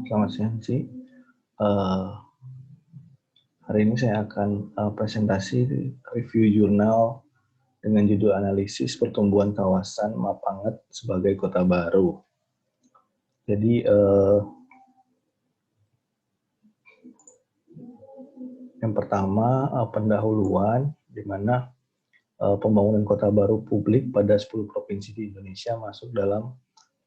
Selamat siang, Ci. Eh, Hari ini saya akan presentasi review jurnal dengan judul analisis pertumbuhan kawasan Mapanget sebagai kota baru. Jadi yang pertama pendahuluan, di mana pembangunan kota baru publik pada 10 provinsi di Indonesia masuk dalam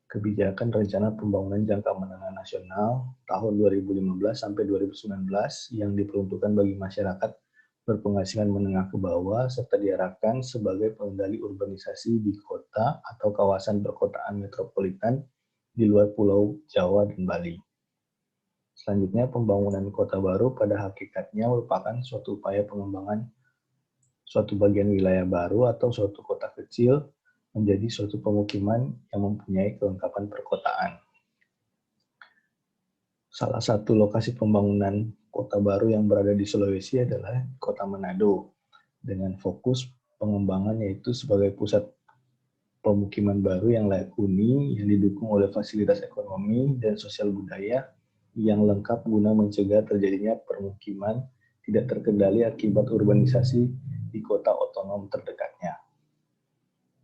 kebijakan rencana pembangunan jangka menengah nasional tahun 2015 sampai 2019 yang diperuntukkan bagi masyarakat berpenghasilan menengah ke bawah serta diarahkan sebagai pengendali urbanisasi di kota atau kawasan perkotaan metropolitan di luar Pulau Jawa dan Bali. Selanjutnya, pembangunan kota baru pada hakikatnya merupakan suatu upaya pengembangan suatu bagian wilayah baru atau suatu kota kecil menjadi suatu pemukiman yang mempunyai kelengkapan perkotaan. Salah satu lokasi pembangunan kota baru yang berada di Sulawesi adalah Kota Manado, dengan fokus pengembangan yaitu sebagai pusat pemukiman baru yang layak huni, yang didukung oleh fasilitas ekonomi dan sosial budaya yang lengkap guna mencegah terjadinya permukiman tidak terkendali akibat urbanisasi di kota otonom terdekatnya.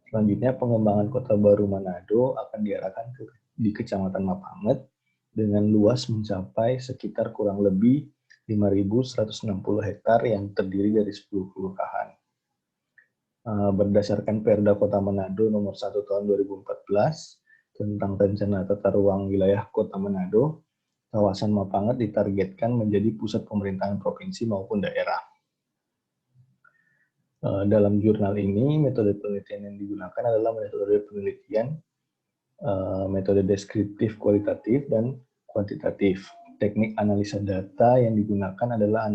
Selanjutnya, pengembangan kota baru Manado akan diarahkan di Kecamatan Mapanget dengan luas mencapai sekitar kurang lebih 5.160 hektar yang terdiri dari 10 kelurahan. Berdasarkan Perda Kota Manado nomor 1 tahun 2014 tentang rencana tata ruang wilayah Kota Manado, kawasan Mapanget ditargetkan menjadi pusat pemerintahan provinsi maupun daerah. Dalam jurnal ini, metode penelitian yang digunakan adalah metode penelitian, metode deskriptif kualitatif dan kuantitatif. Teknik analisa data yang digunakan adalah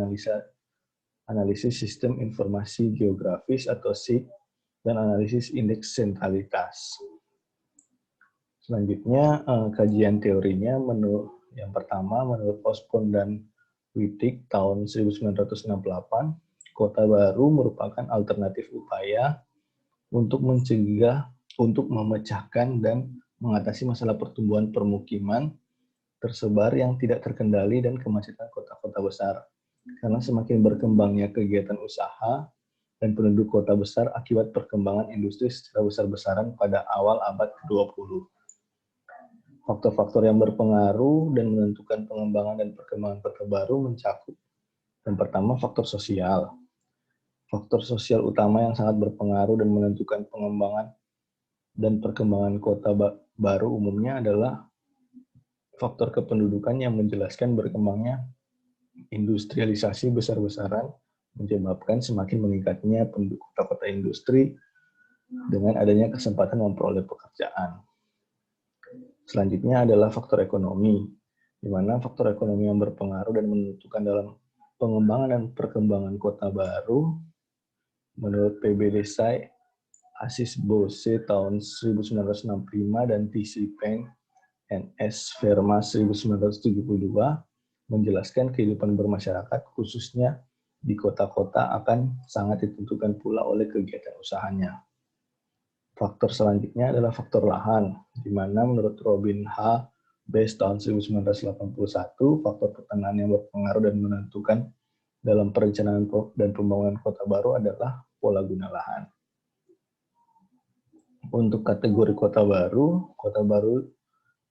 analisis sistem informasi geografis atau SIG dan analisis indeks sentralitas. Selanjutnya, kajian teorinya yang pertama menurut Osborne dan Wittig tahun 1968, kota baru merupakan alternatif upaya untuk memecahkan dan mengatasi masalah pertumbuhan permukiman tersebar yang tidak terkendali dan kemacetan kota-kota besar. Karena semakin berkembangnya kegiatan usaha dan penduduk kota besar akibat perkembangan industri secara besar-besaran pada awal abad ke-20. Faktor-faktor yang berpengaruh dan menentukan pengembangan dan perkembangan kota baru mencakup yang pertama faktor sosial. Faktor sosial utama yang sangat berpengaruh dan menentukan pengembangan dan perkembangan kota baru umumnya adalah faktor kependudukan yang menjelaskan berkembangnya industrialisasi besar-besaran menyebabkan semakin meningkatnya penduduk kota-kota industri dengan adanya kesempatan memperoleh pekerjaan. Selanjutnya adalah faktor ekonomi, di mana faktor ekonomi yang berpengaruh dan menentukan dalam pengembangan dan perkembangan kota baru menurut PB Desai, Assis Bose tahun 1965 dan T.C. Peng N.S. Verma 1972 menjelaskan kehidupan bermasyarakat khususnya di kota-kota akan sangat ditentukan pula oleh kegiatan usahanya. Faktor selanjutnya adalah faktor lahan, di mana menurut Robin H. Base tahun 1981, faktor pertanahan yang berpengaruh dan menentukan dalam perencanaan dan pembangunan kota baru adalah pola guna lahan. Untuk kategori kota baru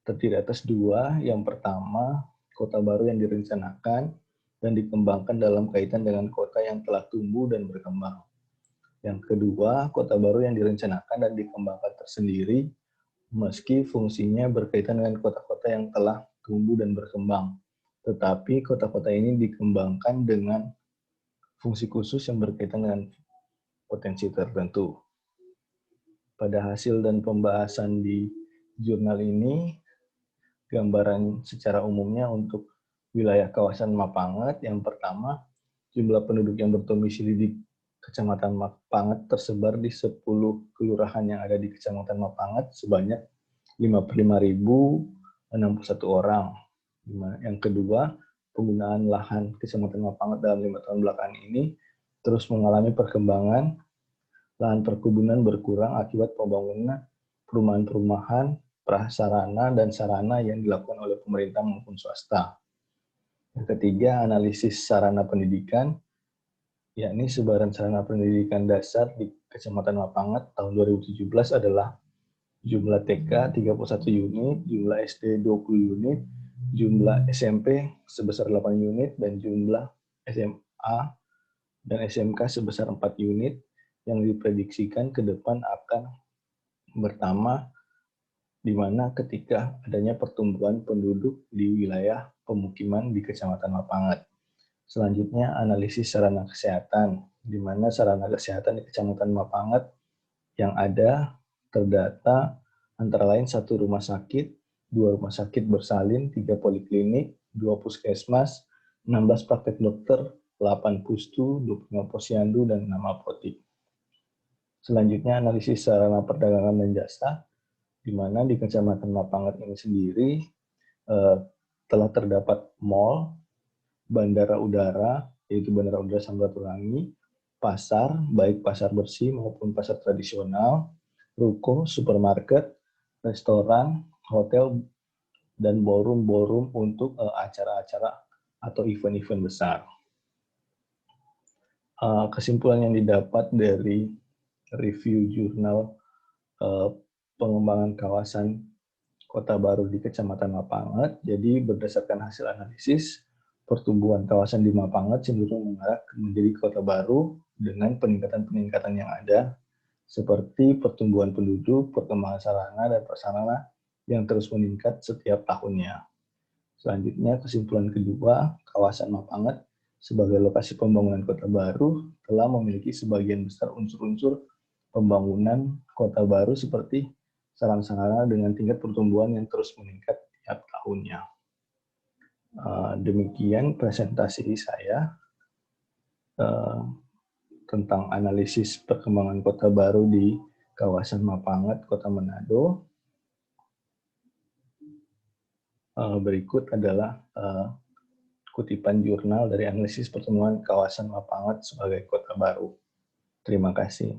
terdiri atas dua. Yang pertama, kota baru yang direncanakan dan dikembangkan dalam kaitan dengan kota yang telah tumbuh dan berkembang. Yang kedua, kota baru yang direncanakan dan dikembangkan tersendiri meski fungsinya berkaitan dengan kota-kota yang telah tumbuh dan berkembang. Tetapi kota-kota ini dikembangkan dengan fungsi khusus yang berkaitan dengan potensi tertentu. Pada hasil dan pembahasan di jurnal ini, gambaran secara umumnya untuk wilayah kawasan Mapanget, yang pertama, jumlah penduduk yang berdomisili di Kecamatan Mapanget tersebar di 10 kelurahan yang ada di Kecamatan Mapanget sebanyak 55.061 orang. Yang kedua, penggunaan lahan Kecamatan Mapanget dalam 5 tahun belakangan ini terus mengalami perkembangan. Lahan perkebunan berkurang akibat pembangunan perumahan-perumahan, prasarana dan sarana yang dilakukan oleh pemerintah maupun swasta. Yang ketiga, analisis sarana pendidikan, yakni sebaran sarana pendidikan dasar di Kecamatan Mapangat tahun 2017 adalah jumlah TK 31 unit, jumlah SD 20 unit, jumlah SMP sebesar 8 unit, dan jumlah SMA dan SMK sebesar 4 unit yang diprediksikan ke depan akan bertambah di mana ketika adanya pertumbuhan penduduk di wilayah pemukiman di Kecamatan Mapangat. Selanjutnya, analisis sarana kesehatan, di mana sarana kesehatan di Kecamatan Mapangat yang ada terdata antara lain 1 rumah sakit, 2 rumah sakit bersalin, 3 poliklinik, 2 puskesmas, 16 praktek dokter, 8 pustu, 25 posyandu, dan 6 apotik. Selanjutnya, analisis sarana perdagangan dan jasa, di mana di Kecamatan Mapangat ini sendiri telah terdapat mall, bandara udara, yaitu Bandara Udara Samratulangi, pasar, baik pasar bersih maupun pasar tradisional, ruko, supermarket, restoran, hotel, dan ballroom-ballroom untuk acara-acara atau event-event besar. Kesimpulan yang didapat dari review jurnal pengembangan kawasan Kota Baru di Kecamatan Mapangat, jadi berdasarkan hasil analisis, pertumbuhan kawasan di Mapangat cenderung mengarah menjadi kota baru dengan peningkatan-peningkatan yang ada, seperti pertumbuhan penduduk, perkembangan sarana dan prasarana yang terus meningkat setiap tahunnya. Selanjutnya, kesimpulan kedua, kawasan Mapangat sebagai lokasi pembangunan kota baru telah memiliki sebagian besar unsur-unsur pembangunan kota baru seperti sarana-sarana dengan tingkat pertumbuhan yang terus meningkat tiap tahunnya. Demikian presentasi saya tentang analisis perkembangan kota baru di kawasan Mapangat, Kota Manado. Berikut adalah kutipan jurnal dari analisis pertemuan kawasan Mapangat sebagai kota baru. Terima kasih.